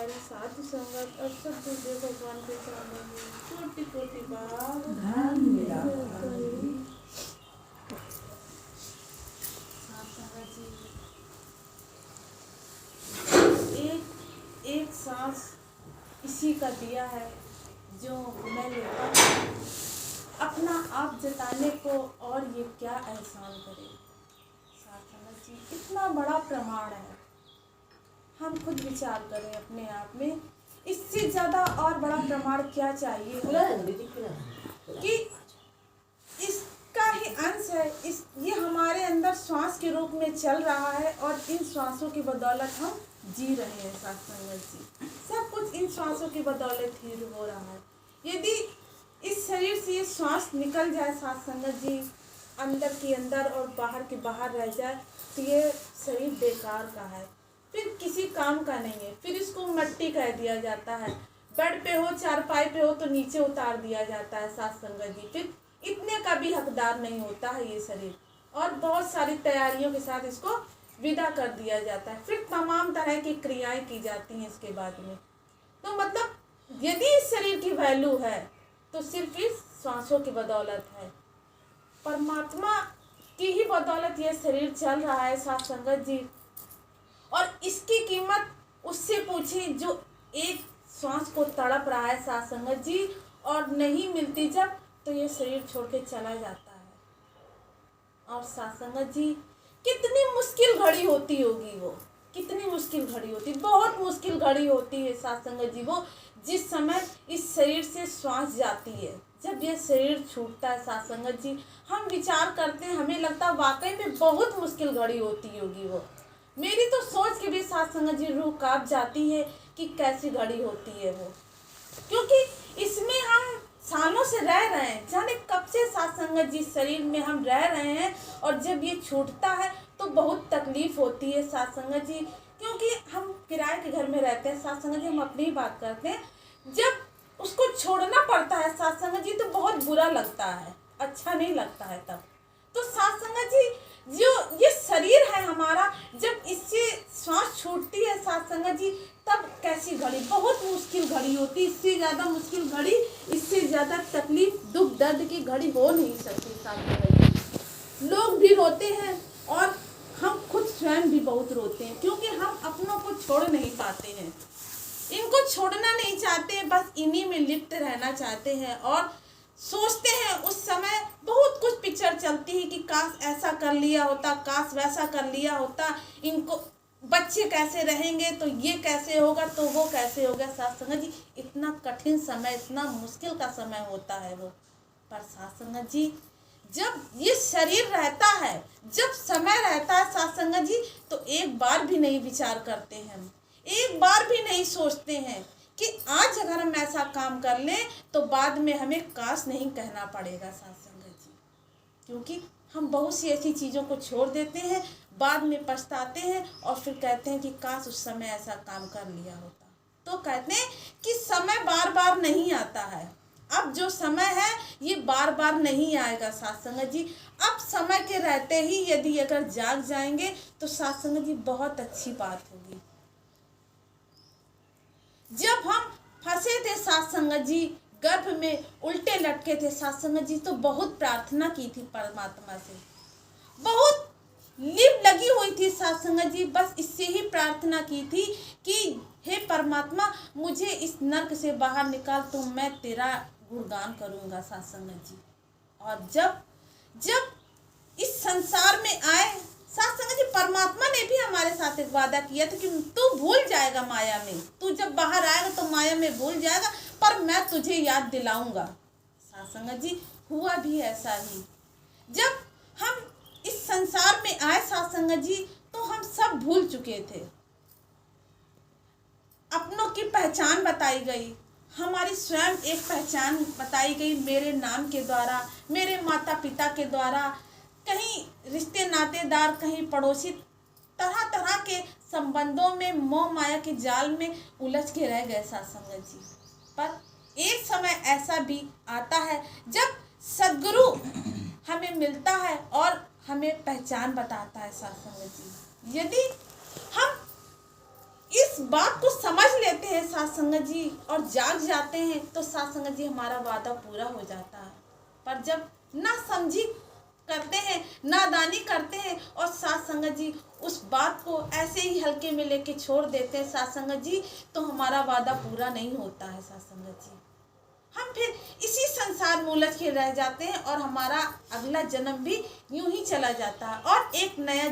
हमारी साधु संगत और सब दूसरे भगवान के चरणों में कोटि कोटि बार ध्यान मेरा संगत जी एक सांस इसी का दिया है जो मैं लेता हूँ अपना आप जताने को, और ये क्या एहसान करे। संगत जी इतना बड़ा प्रमाण है, हम खुद विचार करें अपने आप में, इससे ज्यादा और बड़ा प्रमाण क्या चाहिए कि इसका ही अंश है। ये हमारे अंदर श्वास के रूप में चल रहा है और इन श्वासों की बदौलत हम जी रहे हैं। संगत जी सब कुछ इन श्वासों की बदौलत ही हो रहा है। यदि इस शरीर से ये श्वास निकल जाए संगत जी, अंदर के अंदर और बाहर के बाहर रह जाए, तो ये शरीर बेकार का है, फिर किसी काम का नहीं है। फिर इसको मट्टी कह दिया जाता है, बेड पे हो चारपाई पे हो तो नीचे उतार दिया जाता है। संगत जी फिर इतने का भी हकदार नहीं होता है ये शरीर, और बहुत सारी तैयारियों के साथ इसको विदा कर दिया जाता है। फिर तमाम तरह की क्रियाएं की जाती हैं इसके बाद में। तो मतलब यदि इस शरीर की वैल्यू है तो सिर्फ इस सांसों की बदौलत है। परमात्मा की ही बदौलत ये शरीर चल रहा है संगत जी, और इसकी कीमत उससे पूछी जो एक श्वास को तड़प रहा है संगत जी, और नहीं मिलती जब तो ये शरीर छोड़ के चला जाता है। और संगत जी कितनी मुश्किल घड़ी होती होगी वो, कितनी मुश्किल घड़ी होती, बहुत मुश्किल घड़ी होती है संगत जी वो, जिस समय इस शरीर से श्वास जाती है। जब ये शरीर छूटता है संगत जी, हम विचार करते हैं, हमें लगता है वाकई में बहुत मुश्किल घड़ी होती होगी वो। मेरी तो सोच के भी संगत जी रूह कांप जाती है कि कैसी घड़ी होती है वो, क्योंकि इसमें हम सालों से रह रहे हैं, जाने कब से संगत जी शरीर में हम रह रहे हैं, और जब ये छूटता है तो बहुत तकलीफ होती है संगत जी। क्योंकि हम किराए के घर में रहते हैं संगत जी, हम अपनी ही बात करते हैं, जब उसको छोड़ना पड़ता है संगत जी तो बहुत बुरा लगता है, अच्छा नहीं लगता है तब। तो संगत जी जो ये शरीर है हमारा, जब इससे सांस छूटती है संगत जी, तब कैसी घड़ी, बहुत मुश्किल घड़ी होती, इससे ज़्यादा मुश्किल घड़ी, इससे ज़्यादा तकलीफ दुख दर्द की घड़ी हो नहीं सकती संगत जी। लोग भी रोते हैं और हम खुद स्वयं भी बहुत रोते हैं, क्योंकि हम अपनों को छोड़ नहीं पाते हैं, इनको छोड़ना नहीं चाहते, बस इन्हीं में लिप्त रहना चाहते हैं, और सोचते हैं उस समय बहुत कुछ पिक्चर चलती है कि काश ऐसा कर लिया होता, काश वैसा कर लिया होता, इनको बच्चे कैसे रहेंगे, तो ये कैसे होगा, तो वो कैसे होगा। संगत जी इतना कठिन समय, इतना मुश्किल का समय होता है वो। पर संगत जी जब ये शरीर रहता है, जब समय रहता है संगत जी, तो एक बार भी नहीं विचार करते हैं हम, एक बार भी नहीं सोचते हैं कि आज अगर हम ऐसा काम कर लें तो बाद में हमें काश नहीं कहना पड़ेगा संगत जी। क्योंकि हम बहुत सी ऐसी चीज़ों को छोड़ देते हैं, बाद में पछताते हैं और फिर कहते हैं कि काश उस समय ऐसा काम कर लिया होता। तो कहते हैं कि समय बार बार नहीं आता है, अब जो समय है ये बार बार नहीं आएगा संगत जी। अब समय के रहते ही यदि अगर जाग जाएंगे तो संगत जी बहुत अच्छी बात होगी। जब हम फंसे थे संगत जी, गर्भ में उल्टे लटके थे संगत जी, तो बहुत प्रार्थना की थी परमात्मा से, बहुत लिप लगी हुई थी संगत जी, बस इससे ही प्रार्थना की थी कि हे परमात्मा मुझे इस नर्क से बाहर निकाल, तो मैं तेरा गुणगान करूँगा संगत जी। और जब इस संसार में आए संगत जी, परमात्मा ने भी हमारे साथ एक वादा किया था कि तू भूल जाएगा माया में, तू जब बाहर आएगा तो माया में भूल जाएगा, पर मैं तुझे याद दिलाऊंगा। संगत जी हुआ भी ऐसा ही। जब हम इस संसार में आए संगत जी, तो हम सब भूल चुके थे, अपनों की पहचान बताई गई, हमारी स्वयं एक पहचान बताई गई मेरे नाम के द्वारा, मेरे माता पिता के द्वारा, कहीं रिश्ते नातेदार, कहीं पड़ोसी, तरह तरह के संबंधों में मोह माया के जाल में उलझ के रह गए संगत जी। पर एक समय ऐसा भी आता है जब सद्गुरु हमें मिलता है और हमें पहचान बताता है संगत जी। यदि हम इस बात को समझ लेते हैं साथ संगत जी और जाग जाते हैं तो साथ संगत जी हमारा वादा पूरा हो जाता है। पर जब ना समझी करते हैं, नादानी करते हैं और साथ संगत जी उस बात को ऐसे ही हल्के में लेके छोड़ देते हैं साथ संगत जी, तो हमारा वादा पूरा नहीं होता है साथ संगत जी। हम फिर इसी संसार में उलझ के रह जाते हैं और हमारा अगला जन्म भी यूं ही चला जाता है और एक नया